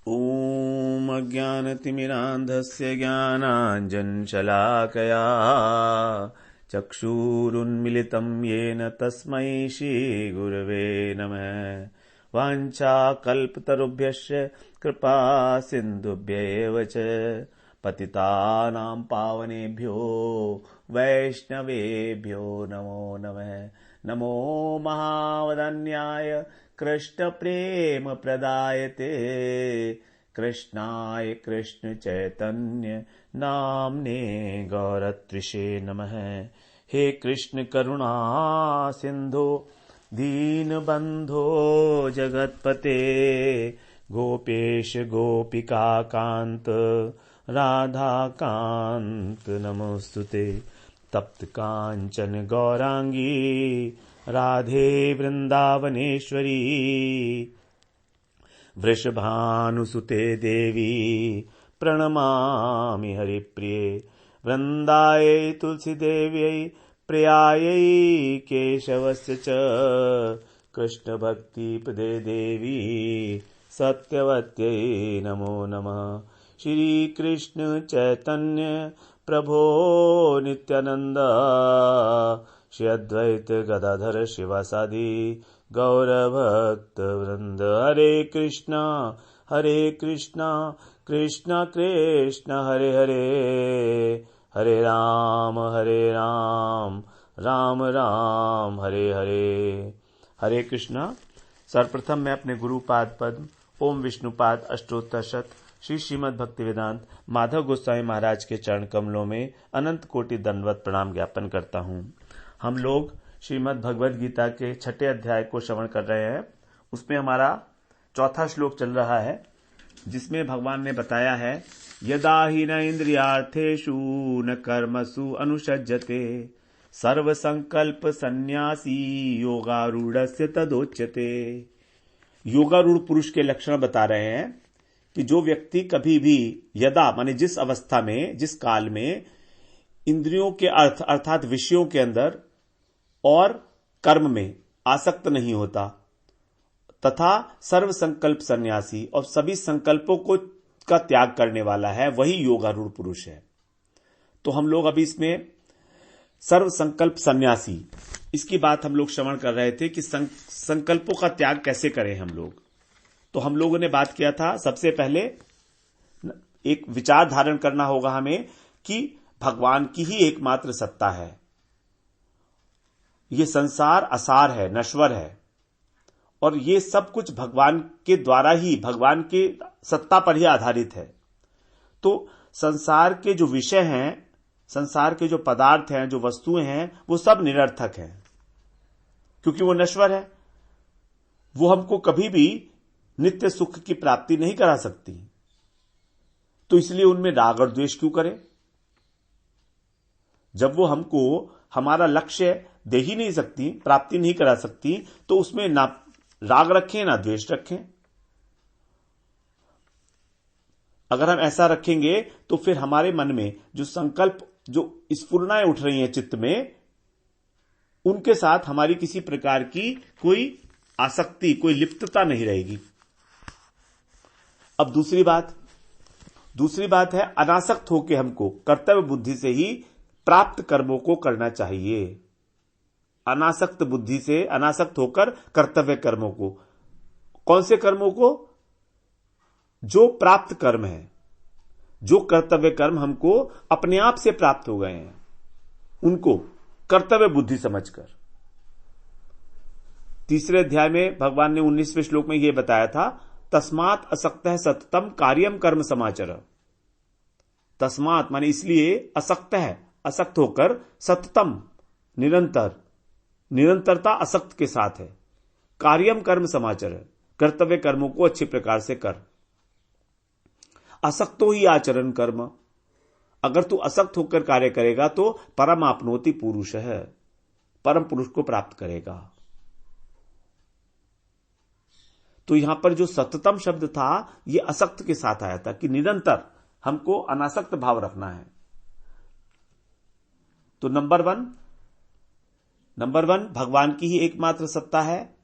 ॐ अज्ञानतिमिरान्धस्य ज्ञानाञ्जनशलाकया चक्षुरुन्मिलितं येन तस्मै श्रीगुरवे नमः। वाञ्छाकल्पतरुभ्यश्च कृपा सिन्धुभ्यैव च पतितानां पावनेभ्यो वैष्णवेभ्यो नमो नमः। नमो महावदन्याय कृष्णप्रेम प्रदायते कृष्णाय कृष्ण चैतन्य नाम्ने गौरत्रिषे नमः। हे कृष्ण करुणा सिंधो दीनबंधो जगत्पते गोपेश गोपिका कांत राधा कांत नमोस्तुते। तप्त कांचन गौरांगी राधे वृंदावनेश्वरी वृषभानुसुते देवी प्रणमामि हरिप्रिये। वृंदायै तुलसीदेव्यै प्रियायै केशवस्य च कृष्णभक्तिपदे देवी सत्यवत्यै नमो नमः। श्री कृष्ण चैतन्य प्रभो नित्यानंद श्री अद्वैत गदाधर शिवासादि गौरभक्त वृंद। हरे कृष्णा कृष्णा कृष्णा हरे हरे, हरे राम राम राम हरे हरे। हरे कृष्णा। सर्वप्रथम मैं अपने गुरुपाद पद्म ओम विष्णुपाद अष्टोत्तर शत श्री श्रीमद् भक्तिवेदांत माधव गोस्वामी महाराज के चरण कमलों में अनंत कोटि दंडवत प्रणाम ज्ञापन करता हूँ। हम लोग श्रीमद् भगवद गीता के 6 अध्याय को श्रवण कर रहे हैं। उसमें हमारा 4था श्लोक चल रहा है, जिसमें भगवान ने बताया है यदा हि न इंद्रियार्थेषु न कर्मसु अनुषज्यते सर्व संकल्प सन्यासी योगारूढ़स्य तदोच्यते। योगारूढ़ पुरुष के लक्षण बता रहे हैं कि जो व्यक्ति कभी भी यदा माने जिस अवस्था में, जिस काल में इंद्रियों के अर्थात विषयों के अंदर और कर्म में आसक्त नहीं होता तथा सर्व संकल्प सन्यासी और सभी संकल्पों को का त्याग करने वाला है, वही योगारूढ़ पुरुष है। तो हम लोग अभी इसमें सर्व संकल्प सन्यासी इसकी बात हम लोग श्रवण कर रहे थे कि संकल्पों का त्याग कैसे करें हम लोग। तो हम लोगों ने बात किया था, सबसे पहले एक विचार धारण करना होगा हमें कि भगवान की ही एकमात्र सत्ता है। ये संसार असार है, नश्वर है, और ये सब कुछ भगवान के द्वारा ही, भगवान के सत्ता पर ही आधारित है। तो संसार के जो विषय हैं, संसार के जो पदार्थ हैं, जो वस्तुएं हैं, वो सब निरर्थक हैं, क्योंकि वो नश्वर है। वो हमको कभी भी नित्य सुख की प्राप्ति नहीं करा सकती। तो इसलिए उनमें राग और द्वेष क्यों करें? जब वो हमको हमारा लक्ष्य दे ही नहीं सकती, प्राप्ति नहीं करा सकती, तो उसमें ना राग रखें ना द्वेष रखें। अगर हम ऐसा रखेंगे तो फिर हमारे मन में जो संकल्प, जो स्फुरणाएं उठ रही हैं चित्त में, उनके साथ हमारी किसी प्रकार की कोई आसक्ति, कोई लिप्तता नहीं रहेगी। अब दूसरी बात है अनासक्त होकर हमको कर्तव्य बुद्धि से ही प्राप्त कर्मों को करना चाहिए। अनासक्त बुद्धि से, अनासक्त होकर कर्तव्य कर्मों को। कौन से कर्मों को? जो प्राप्त कर्म है, जो कर्तव्य कर्म हमको अपने आप से प्राप्त हो गए हैं, उनको कर्तव्य बुद्धि समझकर। तीसरे अध्याय में भगवान ने 19वें श्लोक में यह बताया था, तस्मात् असक्तः सततम कार्यम कर्म समाचर। तस्मात् माने इसलिए, असक्त है, असक्त होकर, सततम निरंतरता असक्त के साथ है, कार्यम कर्म समाचर, कर्तव्य कर्मों को अच्छी प्रकार से कर। असक्तो ही आचरण कर्म, अगर तू असक्त होकर कार्य करेगा तो परम आपनोति पुरुष है, परम पुरुष को प्राप्त करेगा। तो यहां पर जो सततम शब्द था, यह असक्त के साथ आया था कि निरंतर हमको अनासक्त भाव रखना है। तो नंबर वन भगवान की ही एकमात्र सत्ता है,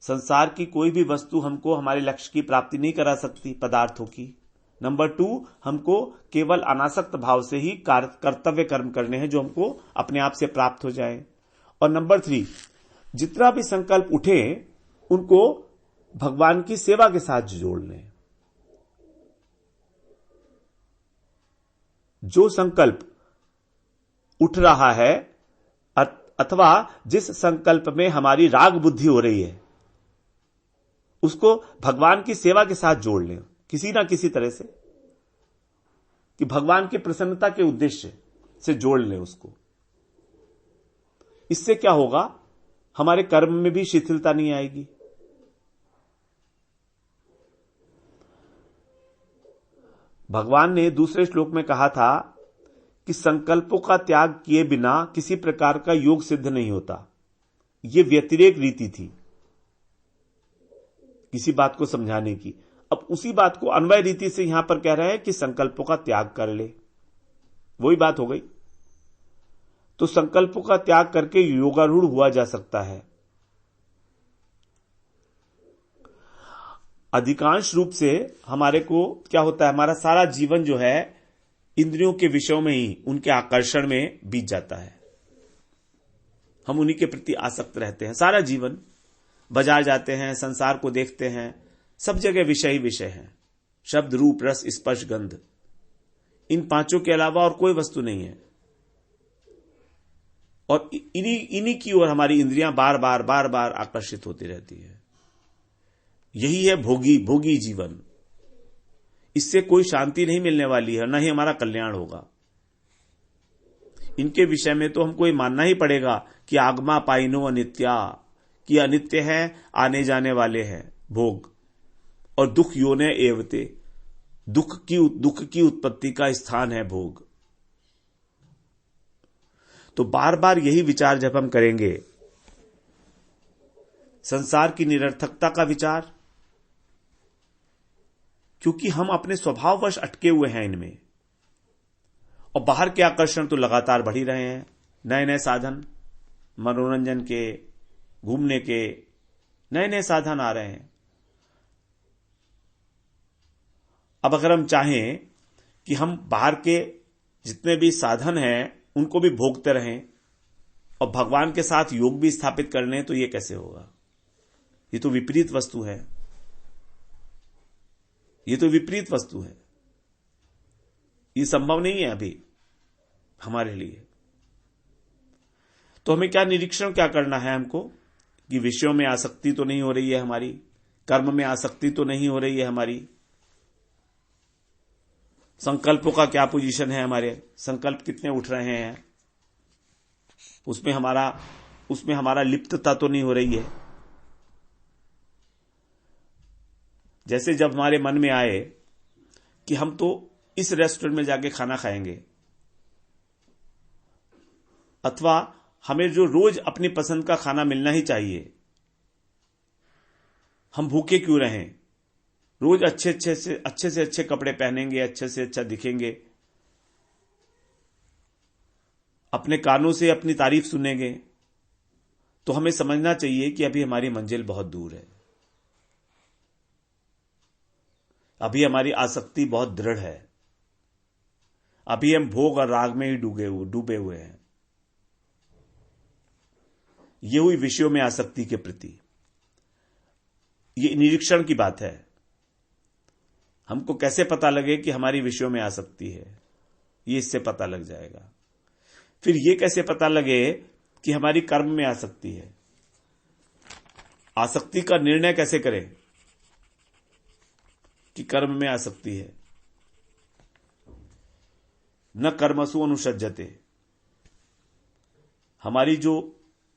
संसार की कोई भी वस्तु हमको हमारे लक्ष्य की प्राप्ति नहीं करा सकती, पदार्थों की। नंबर 2, हमको केवल अनासक्त भाव से ही कर्तव्य कर्म करने हैं जो हमको अपने आप से प्राप्त हो जाए। और नंबर 3, जितना भी संकल्प उठे उनको भगवान की सेवा के साथ जोड़ लें। जो संकल्प उठ रहा है अथवा जिस संकल्प में हमारी राग बुद्धि हो रही है, उसको भगवान की सेवा के साथ जोड़ लें किसी ना किसी तरह से, कि भगवान की प्रसन्नता के उद्देश्य से जोड़ लें उसको। इससे क्या होगा, हमारे कर्म में भी शिथिलता नहीं आएगी। भगवान ने दूसरे श्लोक में कहा था कि संकल्पों का त्याग किए बिना किसी प्रकार का योग सिद्ध नहीं होता। यह व्यतिरेक रीति थी किसी बात को समझाने की। अब उसी बात को अन्वय रीति से यहां पर कह रहे हैं कि संकल्पों का त्याग कर ले, वही बात हो गई। तो संकल्पों का त्याग करके योगारूढ़ हुआ जा सकता है। अधिकांश रूप से हमारे को क्या होता है, हमारा सारा जीवन जो है इंद्रियों के विषयों में ही, उनके आकर्षण में बीत जाता है। हम उन्हीं के प्रति आसक्त रहते हैं सारा जीवन। बाजार जाते हैं, संसार को देखते हैं, सब जगह विषय ही विषय है। शब्द, रूप, रस, स्पर्श, गंध, इन पांचों के अलावा और कोई वस्तु नहीं है। और इन्हीं की ओर हमारी इंद्रियां बार बार आकर्षित होती रहती है। यही है भोगी जीवन। इससे कोई शांति नहीं मिलने वाली है, न ही हमारा कल्याण होगा। इनके विषय में तो हमको ये मानना ही पड़ेगा कि आगमा पाइनो अनित्या, कि अनित्य है, आने जाने वाले हैं भोग, और दुख योने एवते, दुख की उत्पत्ति का स्थान है भोग। तो बार बार यही विचार जब हम करेंगे, संसार की निरर्थकता का विचार, क्योंकि हम अपने स्वभाववश अटके हुए हैं इनमें, और बाहर के आकर्षण तो लगातार बढ़ ही रहे हैं। नए नए साधन, मनोरंजन के, घूमने के नए नए साधन आ रहे हैं। अब अगर हम चाहें कि हम बाहर के जितने भी साधन हैं उनको भी भोगते रहें और भगवान के साथ योग भी स्थापित कर लें, तो यह कैसे होगा? ये तो विपरीत वस्तु है। ये तो विपरीत वस्तु है। ये संभव नहीं है अभी हमारे लिए। तो हमें क्या निरीक्षण क्या करना है हमको, कि विषयों में आसक्ति तो नहीं हो रही है हमारी, कर्म में आसक्ति तो नहीं हो रही है हमारी, संकल्पों का क्या पोजीशन है, हमारे संकल्प कितने उठ रहे हैं, उसमें हमारा लिप्तता तो नहीं हो रही है। जैसे जब हमारे मन में आए कि हम तो इस रेस्टोरेंट में जाके खाना खाएंगे, अथवा हमें जो रोज अपनी पसंद का खाना मिलना ही चाहिए, हम भूखे क्यों रहें? रोज अच्छे से अच्छे कपड़े पहनेंगे, अच्छे से अच्छा दिखेंगे, अपने कानों से अपनी तारीफ सुनेंगे, तो हमें समझना चाहिए कि अभी हमारी मंजिल बहुत दूर है। अभी हमारी आसक्ति बहुत दृढ़ है। अभी हम भोग और राग में ही डूबे हुए हैं। ये हुई विषयों में आसक्ति के प्रति। ये निरीक्षण की बात है। हमको कैसे पता लगे कि हमारी विषयों में आसक्ति है? ये इससे पता लग जाएगा। फिर ये कैसे पता लगे कि हमारी कर्म में आसक्ति है? आसक्ति का निर्णय कैसे करें कि कर्म में आसक्ति है? न कर्मसु अनुसज्जते। हमारी जो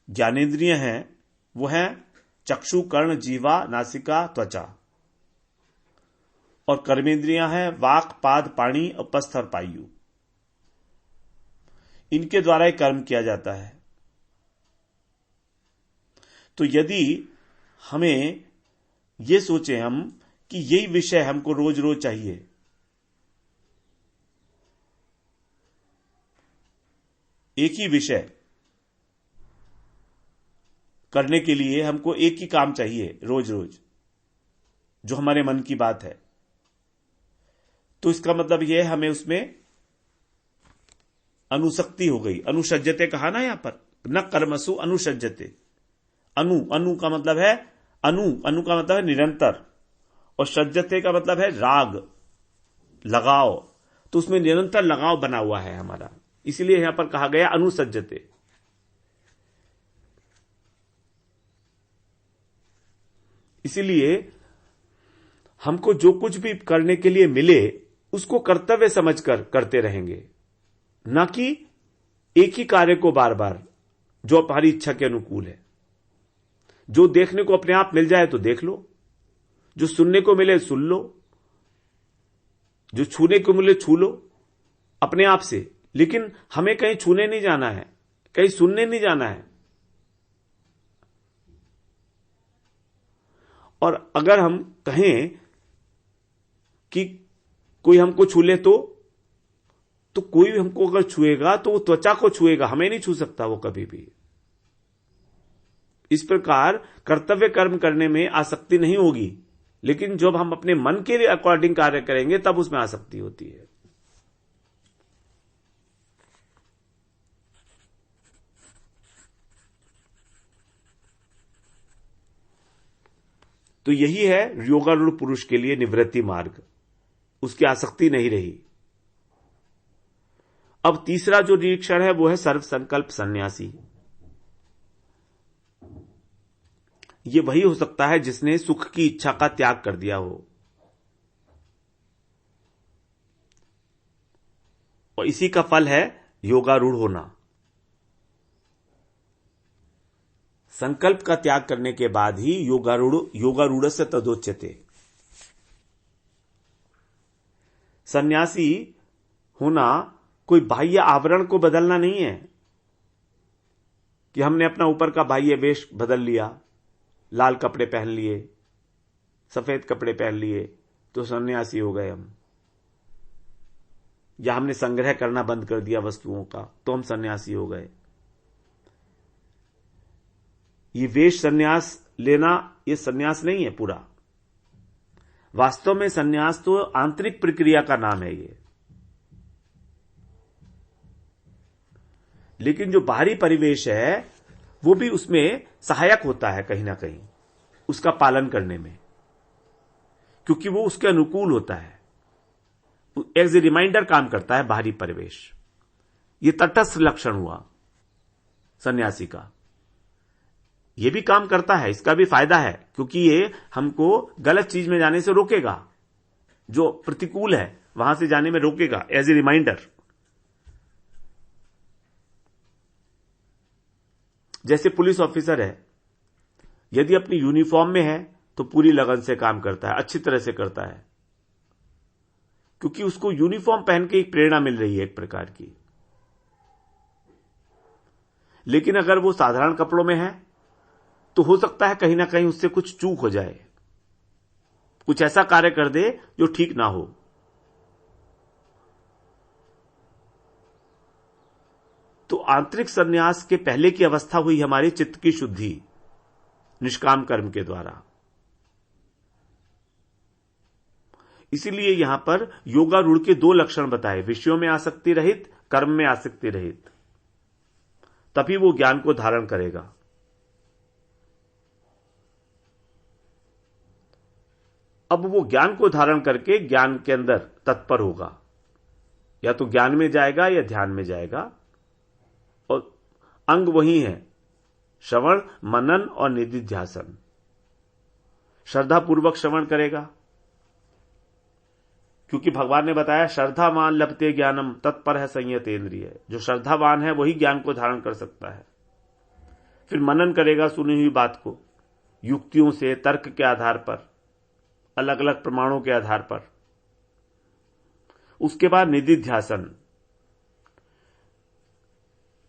ज्ञानेंद्रियां हैं वो हैं चक्षु, कर्ण, जीवा, नासिका, त्वचा, और कर्मेंद्रियां हैं वाक, पाद, पाणी, उपस्थ और पायु। इनके द्वारा ही कर्म किया जाता है। तो यदि हमें ये सोचे हम कि यही विषय हमको रोज रोज चाहिए, एक ही विषय, करने के लिए हमको एक ही काम चाहिए रोज रोज, जो हमारे मन की बात है, तो इसका मतलब यह है हमें उसमें अनुसक्ति हो गई। अनुसज्जते कहा ना यहां पर, न कर्मसु अनुसज्जते। अनु का मतलब है अनु का मतलब है निरंतर, और सज्जते का मतलब है राग, लगाव। तो उसमें निरंतर लगाव बना हुआ है हमारा, इसलिए यहां पर कहा गया अनुसज्जते। इसीलिए हमको जो कुछ भी करने के लिए मिले उसको कर्तव्य समझकर करते रहेंगे, ना कि एक ही कार्य को बार बार जो हमारी इच्छा के अनुकूल है। जो देखने को अपने आप मिल जाए तो देख लो, जो सुनने को मिले सुन लो, जो छूने को मिले छू लो अपने आप से, लेकिन हमें कहीं छूने नहीं जाना है, कहीं सुनने नहीं जाना है। और अगर हम कहें कि कोई हमको छू ले तो कोई हमको अगर छुएगा तो वो त्वचा को छुएगा, हमें नहीं छू सकता वो कभी भी। इस प्रकार कर्तव्य कर्म करने में आसक्ति नहीं होगी, लेकिन जब हम अपने मन के अकॉर्डिंग कार्य करेंगे तब उसमें आसक्ति होती है। तो यही है योगारूढ़ पुरुष के लिए निवृत्ति मार्ग, उसकी आसक्ति नहीं रही। अब तीसरा जो निरीक्षण है वो है सर्व संकल्प सन्यासी। ये वही हो सकता है जिसने सुख की इच्छा का त्याग कर दिया हो, और इसी का फल है योगारूढ़ होना। संकल्प का त्याग करने के बाद ही योगारूढ़ से तदोच्यते। सन्यासी होना कोई बाह्य आवरण को बदलना नहीं है कि हमने अपना ऊपर का बाह्य वेश बदल लिया, लाल कपड़े पहन लिए, सफेद कपड़े पहन लिए तो सन्यासी हो गए हम, या हमने संग्रह करना बंद कर दिया वस्तुओं का तो हम सन्यासी हो गए। ये वेश सन्यास लेना ये सन्यास नहीं है पूरा। वास्तव में सन्यास तो आंतरिक प्रक्रिया का नाम है ये, लेकिन जो बाहरी परिवेश है वो भी उसमें सहायक होता है कहीं ना कहीं उसका पालन करने में, क्योंकि वो उसके अनुकूल होता है, एज ए रिमाइंडर काम करता है बाहरी परिवेश। ये तटस्थ लक्षण हुआ सन्यासी का, ये भी काम करता है, इसका भी फायदा है, क्योंकि ये हमको गलत चीज में जाने से रोकेगा, जो प्रतिकूल है वहां से जाने में रोकेगा एज ए रिमाइंडर। जैसे पुलिस ऑफिसर है, यदि अपनी यूनिफॉर्म में है तो पूरी लगन से काम करता है, अच्छी तरह से करता है, क्योंकि उसको यूनिफॉर्म पहन के एक प्रेरणा मिल रही है एक प्रकार की। लेकिन अगर वो साधारण कपड़ों में है तो हो सकता है कहीं ना कहीं उससे कुछ चूक हो जाए, कुछ ऐसा कार्य कर दे जो ठीक ना हो। तो आंतरिक संन्यास के पहले की अवस्था हुई हमारी चित्त की शुद्धि निष्काम कर्म के द्वारा। इसीलिए यहां पर योगारूढ़ के दो लक्षण बताए, विषयों में आसक्ति रहित, कर्म में आसक्ति रहित, तभी वो ज्ञान को धारण करेगा। अब वो ज्ञान को धारण करके ज्ञान के अंदर तत्पर होगा, या तो ज्ञान में जाएगा या ध्यान में जाएगा, और अंग वही है श्रवण, मनन और निधिध्यासन। श्रद्धापूर्वक श्रवण करेगा, क्योंकि भगवान ने बताया श्रद्धावान लभते ज्ञानम तत्पर है संयतेन्द्रिय। जो श्रद्धावान है वही ज्ञान को धारण कर सकता है। फिर मनन करेगा सुनी हुई बात को, युक्तियों से, तर्क के आधार पर, अलग अलग प्रमाणों के आधार पर। उसके बाद निधिध्यासन।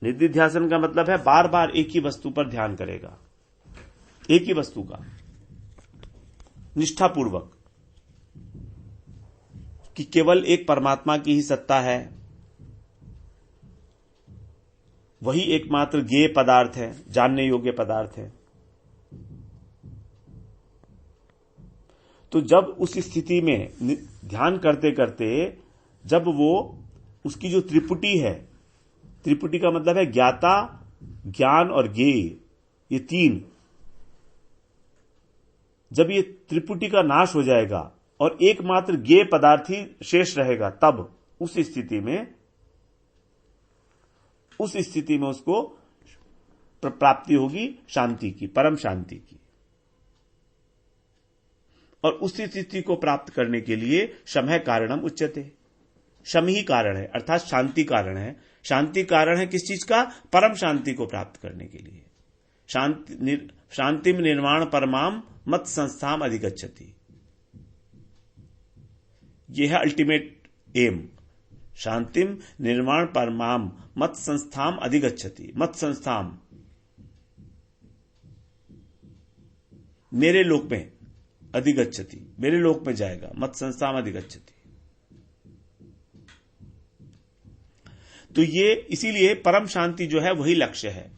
निधिध्यासन का मतलब है बार बार एक ही वस्तु पर ध्यान करेगा, एक ही वस्तु का निष्ठापूर्वक, कि केवल एक परमात्मा की ही सत्ता है, वही एकमात्र ज्ञेय पदार्थ है, जानने योग्य पदार्थ है। तो जब उस स्थिति में ध्यान करते करते जब वो उसकी जो त्रिपुटी है, त्रिपुटी का मतलब है ज्ञाता, ज्ञान और ज्ञेय, ये तीन, जब ये त्रिपुटी का नाश हो जाएगा और एकमात्र ज्ञेय पदार्थ ही शेष रहेगा, तब उस स्थिति में उसको प्राप्ति होगी शांति की, परम शांति की। और उस स्थिति को प्राप्त करने के लिए शमः कारणम उच्यते। शम ही कारण है, अर्थात शांति कारण है। शांति कारण है किस चीज का? परम शांति को प्राप्त करने के लिए। शांतिम निर्वाण परमाम मत संस्थाम अधिगच्छति, यह है अल्टीमेट एम। शांतिम निर्वाण परमाम मत संस्थाम अधिगच्छति, मत संस्थाम मेरे लोक में, अधिगच्छति मेरे लोक में जाएगा, मत संस्थाम अधिगच्छति। तो ये इसीलिए परम शांति जो है वही लक्ष्य है,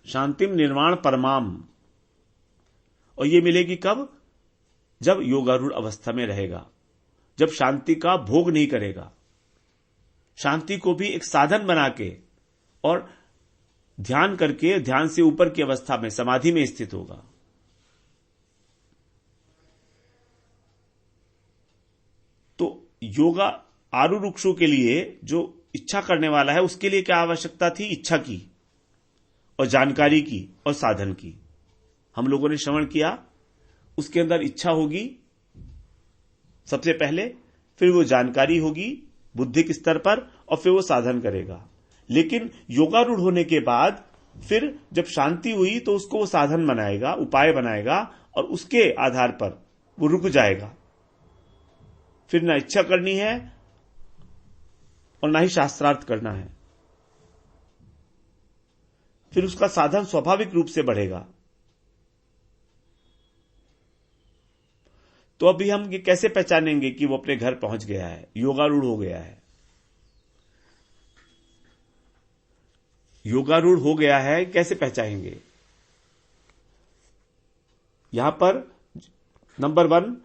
शांतिम निर्वाण परमाम। और ये मिलेगी कब? जब योगारूढ़ अवस्था में रहेगा, जब शांति का भोग नहीं करेगा, शांति को भी एक साधन बना के और ध्यान करके, ध्यान से ऊपर की अवस्था में समाधि में स्थित होगा। तो योगा आरुरुक्षों के लिए जो इच्छा करने वाला है उसके लिए क्या आवश्यकता थी? इच्छा की और जानकारी की और साधन की। हम लोगों ने श्रवण किया, उसके अंदर इच्छा होगी सबसे पहले, फिर वो जानकारी होगी बुद्धिक स्तर पर, और फिर वो साधन करेगा। लेकिन योगारूढ़ होने के बाद फिर जब शांति हुई तो उसको वो साधन बनाएगा, उपाय बनाएगा, और उसके आधार पर वो रुक जाएगा। फिर ना इच्छा करनी है और ना ही शास्त्रार्थ करना है, फिर उसका साधन स्वाभाविक रूप से बढ़ेगा। तो अभी हम ये कैसे पहचानेंगे कि वो अपने घर पहुंच गया है, योगारूढ़ हो गया है? योगारूढ़ हो गया है कैसे पहचानेंगे? यहां पर नंबर 1,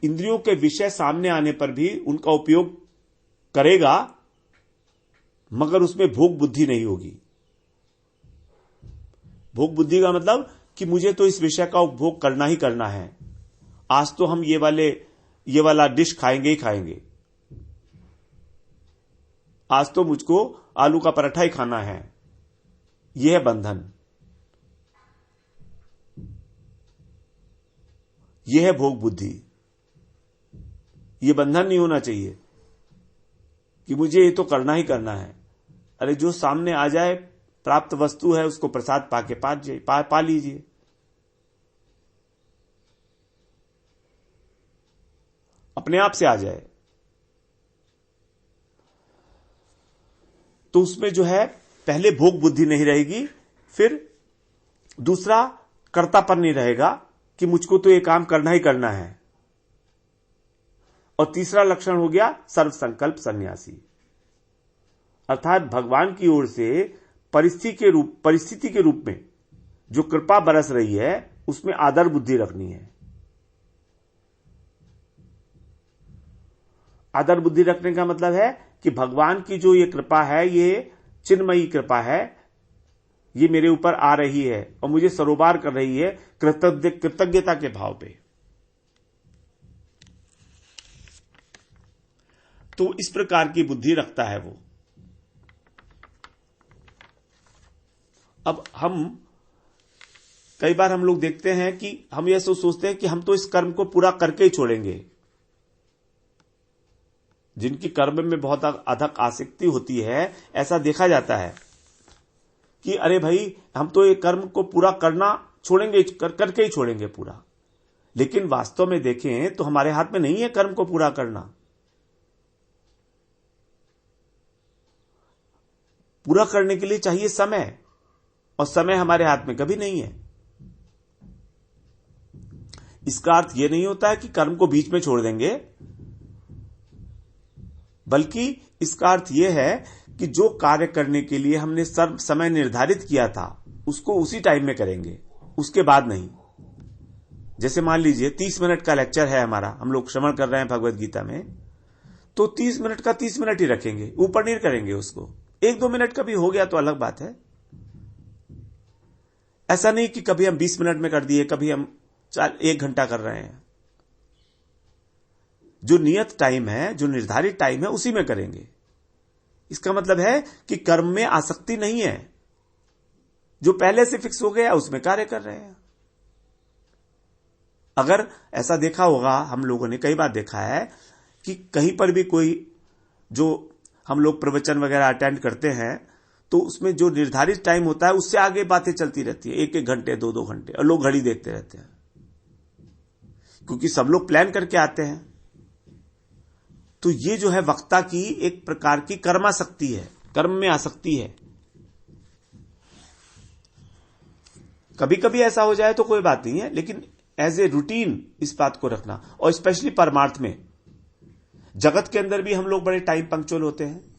इंद्रियों के विषय सामने आने पर भी उनका उपयोग करेगा, मगर उसमें भोग बुद्धि नहीं होगी। भोग बुद्धि का मतलब कि मुझे तो इस विषय का उपभोग करना ही करना है, आज तो हम ये वाला डिश खाएंगे ही खाएंगे, आज तो मुझको आलू का पराठा ही खाना है। यह है बंधन, यह है भोग बुद्धि। यह बंधन नहीं होना चाहिए कि मुझे ये तो करना ही करना है। अरे जो सामने आ जाए, प्राप्त वस्तु है, उसको प्रसाद पाके पा लीजिए। अपने आप से आ जाए तो उसमें जो है पहले भोग बुद्धि नहीं रहेगी, फिर दूसरा कर्तापन नहीं रहेगा कि मुझको तो ये काम करना ही करना है, और तीसरा लक्षण हो गया सर्व संकल्प सन्यासी, अर्थात भगवान की ओर से परिस्थिति के रूप में जो कृपा बरस रही है उसमें आदर बुद्धि रखनी है। आदर बुद्धि रखने का मतलब है कि भगवान की जो ये कृपा है, ये चिन्मयी कृपा है, ये मेरे ऊपर आ रही है और मुझे सरोबार कर रही है कृतज्ञता के भाव पे। तो इस प्रकार की बुद्धि रखता है वो। अब कई बार हम लोग देखते हैं कि हम ये सोचते हैं कि हम तो इस कर्म को पूरा करके ही छोड़ेंगे। जिनकी कर्म में बहुत अधिक आसक्ति होती है, ऐसा देखा जाता है कि अरे भाई हम तो ये कर्म को पूरा करना छोड़ेंगे, करके ही छोड़ेंगे पूरा। लेकिन वास्तव में देखें तो हमारे हाथ में नहीं है कर्म को पूरा करना। पूरा करने के लिए चाहिए समय, और समय हमारे हाथ में कभी नहीं है। इसका अर्थ यह नहीं होता है कि कर्म को बीच में छोड़ देंगे, बल्कि इसका अर्थ यह है कि जो कार्य करने के लिए हमने समय निर्धारित किया था उसको उसी टाइम में करेंगे, उसके बाद नहीं। जैसे मान लीजिए 30 मिनट का लेक्चर है हमारा, हम लोग श्रवण कर रहे हैं भगवत गीता में, तो 30 मिनट का 30 मिनट ही रखेंगे, ऊपर नहीं करेंगे उसको। 1-2 मिनट का भी हो गया तो अलग बात है। ऐसा नहीं कि कभी हम 20 मिनट में कर दिए, कभी हम 1 घंटा कर रहे हैं। जो नियत टाइम है, जो निर्धारित टाइम है, उसी में करेंगे। इसका मतलब है कि कर्म में आसक्ति नहीं है, जो पहले से फिक्स हो गया उसमें कार्य कर रहे हैं। अगर ऐसा देखा होगा, हम लोगों ने कई बार देखा है कि कहीं पर भी कोई, जो हम लोग प्रवचन वगैरह अटेंड करते हैं, तो उसमें जो निर्धारित टाइम होता है उससे आगे बातें चलती रहती है, 1-1 घंटे 2-2 घंटे, और लोग घड़ी देखते रहते हैं, क्योंकि सब लोग प्लान करके आते हैं। तो ये जो है वक्ता की एक प्रकार की कर्मासक्ति है, कर्म में आसक्ति है। कभी कभी ऐसा हो जाए तो कोई बात नहीं है, लेकिन एज ए रूटीन इस बात को रखना। और स्पेशली परमार्थ में, जगत के अंदर भी हम लोग बड़े टाइम पंक्चुअल होते हैं।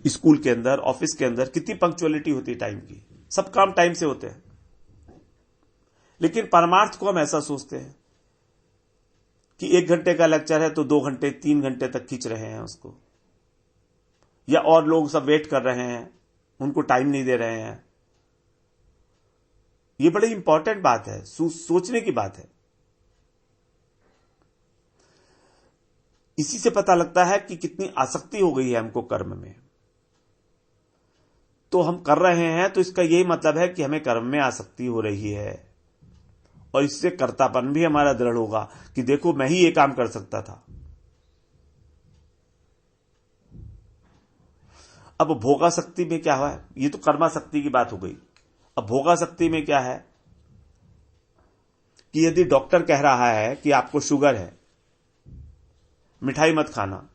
स्कूल के अंदर, ऑफिस के अंदर कितनी पंक्चुअलिटी होती है टाइम की, सब काम टाइम से होते हैं। लेकिन परमार्थ को हम ऐसा सोचते हैं कि 1 घंटे का लेक्चर है तो 2 घंटे 3 घंटे तक खींच रहे हैं उसको, या और लोग सब वेट कर रहे हैं, उनको टाइम नहीं दे रहे हैं। ये बड़ी इंपॉर्टेंट बात है, सोचने की बात है। इसी से पता लगता है कि कितनी आसक्ति हो गई है हमको कर्म में। तो हम कर रहे हैं तो इसका यही मतलब है कि हमें कर्म में आसक्ति हो रही है, और इससे कर्तापन भी हमारा दृढ़ होगा कि देखो मैं ही ये काम कर सकता था। अब भोगासक्ति में क्या हुआ है, ये तो कर्माशक्ति की बात हो गई। अब भोगासक्ति में क्या है कि यदि डॉक्टर कह रहा है कि आपको शुगर है, मिठाई मत खाना,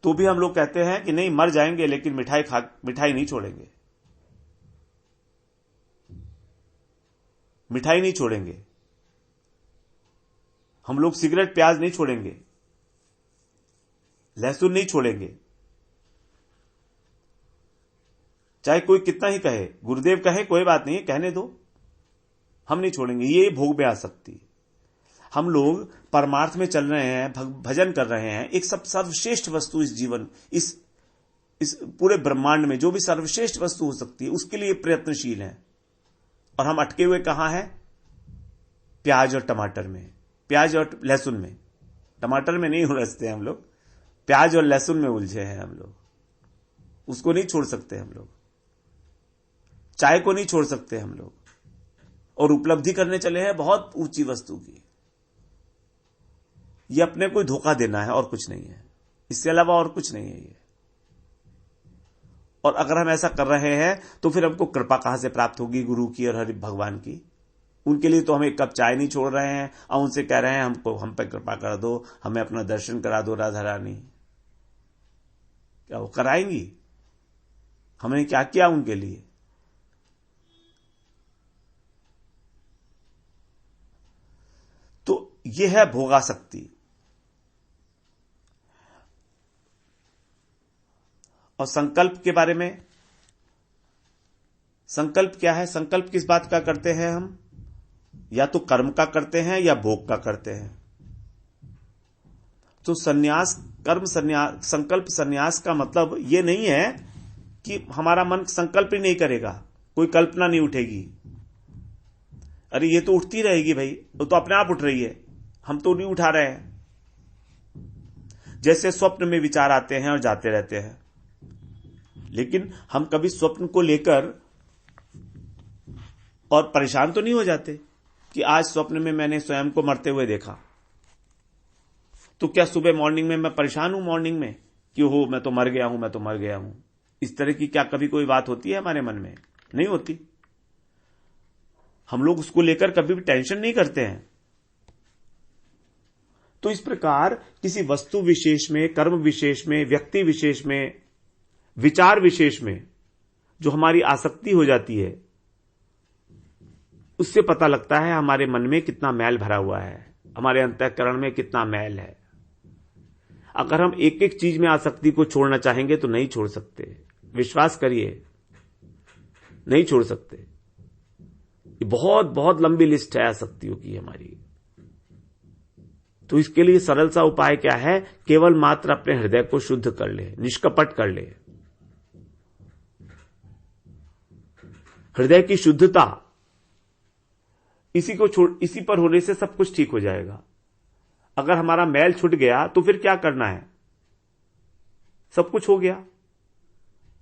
तो भी हम लोग कहते हैं कि नहीं, मर जाएंगे लेकिन मिठाई नहीं छोड़ेंगे, मिठाई नहीं छोड़ेंगे। हम लोग सिगरेट प्याज नहीं छोड़ेंगे, लहसुन नहीं छोड़ेंगे, चाहे कोई कितना ही कहे, गुरुदेव कहे कोई बात नहीं, कहने दो, हम नहीं छोड़ेंगे। ये भोग में आ सकती। हम लोग परमार्थ में चल रहे हैं, भजन कर रहे हैं, एक सब सर्वश्रेष्ठ वस्तु इस जीवन, इस पूरे ब्रह्मांड में जो भी सर्वश्रेष्ठ वस्तु हो सकती है उसके लिए प्रयत्नशील हैं, और हम अटके हुए कहां हैं? प्याज और टमाटर में, प्याज और लहसुन में। टमाटर में नहीं उलझते हम लोग, प्याज और लहसुन में उलझे हैं हम लोग। उसको नहीं छोड़ सकते हम लोग, चाय को नहीं छोड़ सकते हम लोग, और उपलब्धि करने चले हैं बहुत ऊंची वस्तु की। ये अपने को धोखा देना है और कुछ नहीं है, इससे अलावा और कुछ नहीं है ये। और अगर हम ऐसा कर रहे हैं तो फिर हमको कृपा कहां से प्राप्त होगी? गुरु की और हरि भगवान की। उनके लिए तो हम एक कप चाय नहीं छोड़ रहे हैं और उनसे कह रहे हैं हमको, हम पे कृपा कर दो, हमें अपना दर्शन करा दो राधा रानी। क्या वो कराएंगी? हमने क्या किया उनके लिए? तो यह है भोगासक्ति। और संकल्प के बारे में, संकल्प क्या है? संकल्प किस बात का करते हैं हम? या तो कर्म का करते हैं या भोग का करते हैं। तो संन्यास, कर्म संन्यास, संकल्प संन्यास का मतलब यह नहीं है कि हमारा मन संकल्प ही नहीं करेगा, कोई कल्पना नहीं उठेगी। अरे ये तो उठती रहेगी भाई, वो तो अपने आप उठ रही है, हम तो नहीं उठा रहे हैं। जैसे स्वप्न में विचार आते हैं और जाते रहते हैं, लेकिन हम कभी स्वप्न को लेकर और परेशान तो नहीं हो जाते कि आज स्वप्न में मैंने स्वयं को मरते हुए देखा, तो क्या सुबह मॉर्निंग में मैं परेशान हूं? मॉर्निंग में कि हो मैं तो मर गया हूं, मैं तो मर गया हूं। इस तरह की क्या कभी कोई बात होती है हमारे मन में? नहीं होती। हम लोग उसको लेकर कभी भी टेंशन नहीं करते हैं। तो इस प्रकार किसी वस्तु विशेष में, कर्म विशेष में, व्यक्ति विशेष में, विचार विशेष में जो हमारी आसक्ति हो जाती है, उससे पता लगता है हमारे मन में कितना मैल भरा हुआ है, हमारे अंतःकरण में कितना मैल है। अगर हम एक एक चीज में आसक्ति को छोड़ना चाहेंगे तो नहीं छोड़ सकते, विश्वास करिए, नहीं छोड़ सकते। ये बहुत बहुत लंबी लिस्ट है आसक्तियों की हमारी। तो इसके लिए सरल सा उपाय क्या है? केवल मात्र अपने हृदय को शुद्ध कर ले, निष्कपट कर ले। हृदय की शुद्धता, इसी पर होने से सब कुछ ठीक हो जाएगा। अगर हमारा मैल छूट गया तो फिर क्या करना है? सब कुछ हो गया।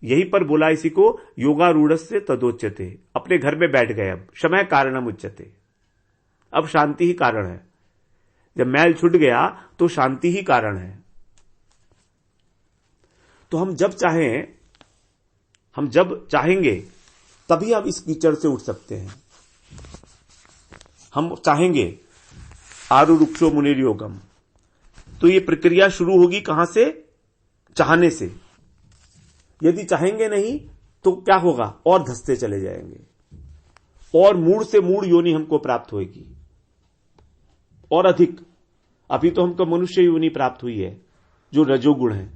यही पर बोला इसी को, योगारूढ़स्य तदोच्यते। अपने घर में बैठ गए, अब शमय कारणम उच्यते। अब शांति ही कारण है। जब मैल छूट गया तो शांति ही कारण है। तो हम जब चाहेंगे तभी हम इस कीचड़ से उठ सकते हैं। हम चाहेंगे आरुरुक्षो मुनिर योगम, तो ये प्रक्रिया शुरू होगी कहां से? चाहने से। यदि चाहेंगे नहीं तो क्या होगा? और धंसते चले जाएंगे, और मूड से मूड योनि हमको प्राप्त होगी, और अधिक। अभी तो हमको मनुष्य योनि प्राप्त हुई है जो रजोगुण है,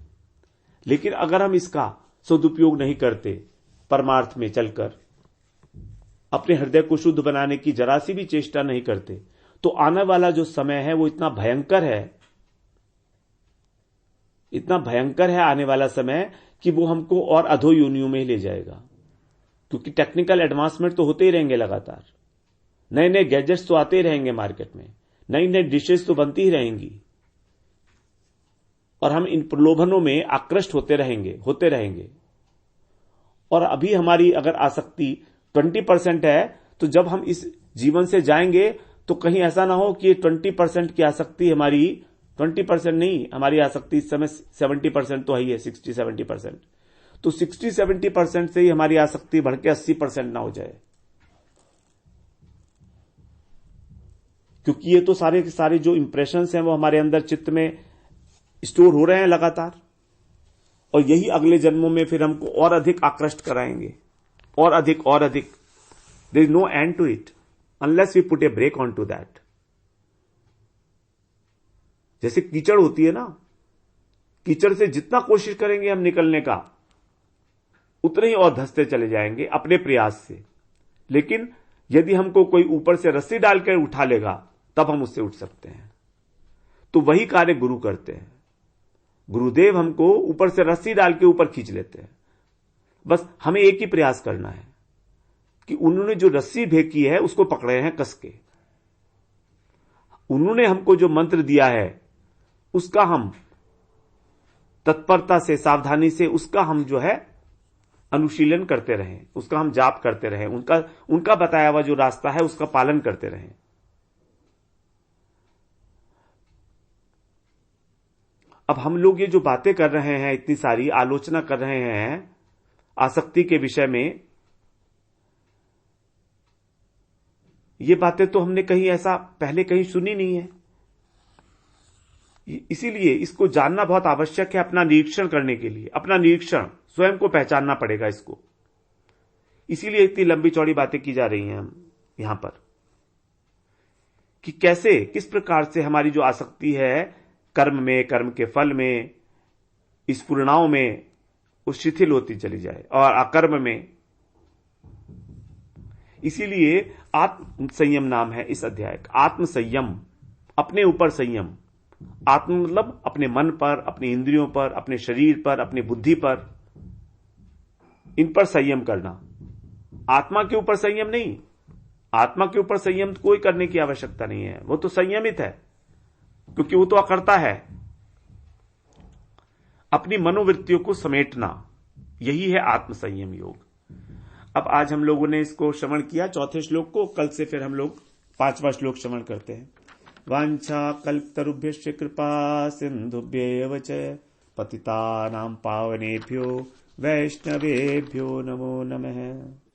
लेकिन अगर हम इसका सदुपयोग नहीं करते, परमार्थ में चलकर अपने हृदय को शुद्ध बनाने की जरा सी भी चेष्टा नहीं करते, तो आने वाला जो समय है वो इतना भयंकर है आने वाला समय, कि वो हमको और अधो योनियों में ले जाएगा। क्योंकि टेक्निकल एडवांसमेंट तो होते ही रहेंगे लगातार, नए नए गैजेट्स तो आते ही रहेंगे मार्केट में, नई नई डिशेस तो बनती ही रहेंगी, और हम इन प्रलोभनों में आकृष्ट होते रहेंगे। और अभी हमारी अगर आसक्ति 20% है, तो जब हम इस जीवन से जाएंगे तो कहीं ऐसा ना हो कि 20% की आसक्ति हमारी, 20% नहीं, हमारी आसक्ति इस समय 70% तो है ही है, 60-70%। तो 60-70% से ही हमारी आसक्ति बढ़ के 80% ना हो जाए, क्योंकि ये तो सारे के सारे जो इंप्रेशंस हैं वो हमारे अंदर चित्त में स्टोर हो रहे हैं लगातार, और यही अगले जन्मों में फिर हमको और अधिक आकृष्ट कराएंगे, और अधिक। There is no end to it unless we put a brake on to that. जैसे कीचड़ होती है ना, कीचड़ से जितना कोशिश करेंगे हम निकलने का, उतने ही और धंसते चले जाएंगे अपने प्रयास से। लेकिन यदि हमको कोई ऊपर से रस्सी डालकर उठा लेगा, तब हम उससे उठ सकते हैं। तो वही कार्य गुरु करते हैं। गुरुदेव हमको ऊपर से रस्सी डाल के ऊपर खींच लेते हैं। बस हमें एक ही प्रयास करना है कि उन्होंने जो रस्सी फेंकी है उसको पकड़े हैं कस के। उन्होंने हमको जो मंत्र दिया है उसका हम तत्परता से, सावधानी से उसका हम जो है अनुशीलन करते रहें, उसका हम जाप करते रहें, उनका बताया हुआ जो रास्ता है उसका पालन करते रहें। अब हम लोग ये जो बातें कर रहे हैं, इतनी सारी आलोचना कर रहे हैं आसक्ति के विषय में, ये बातें तो हमने कहीं ऐसा पहले कहीं सुनी नहीं है। इसीलिए इसको जानना बहुत आवश्यक है अपना निरीक्षण करने के लिए। अपना निरीक्षण, स्वयं को पहचानना पड़ेगा इसको। इसीलिए इतनी लंबी चौड़ी बातें की जा रही हैं हम यहां पर, कि कैसे, किस प्रकार से हमारी जो आसक्ति है कर्म में, कर्म के फल में, इस पूर्णाओं में, वो शिथिल होती चली जाए, और अकर्म में। इसीलिए आत्म संयम नाम है इस अध्याय का। आत्म संयम, अपने ऊपर संयम। आत्म मतलब अपने मन पर, अपने इंद्रियों पर, अपने शरीर पर, अपनी बुद्धि पर, इन पर संयम करना। आत्मा के ऊपर संयम नहीं। आत्मा के ऊपर संयम कोई करने की आवश्यकता नहीं है, वो तो संयमित है, क्योंकि वो तो अकर्ता है। अपनी मनोवृत्तियों को समेटना, यही है आत्म संयम योग। अब आज हम लोगों ने इसको श्रवण किया, चौथे श्लोक को। कल से फिर हम लोग 5वां श्लोक श्रवण करते हैं। वांछा कल्पतरुभ्यश्च कृपा सिंधुभ्येव च पतितानां पावनेभ्यो वैष्णवेभ्यो नमो नमः।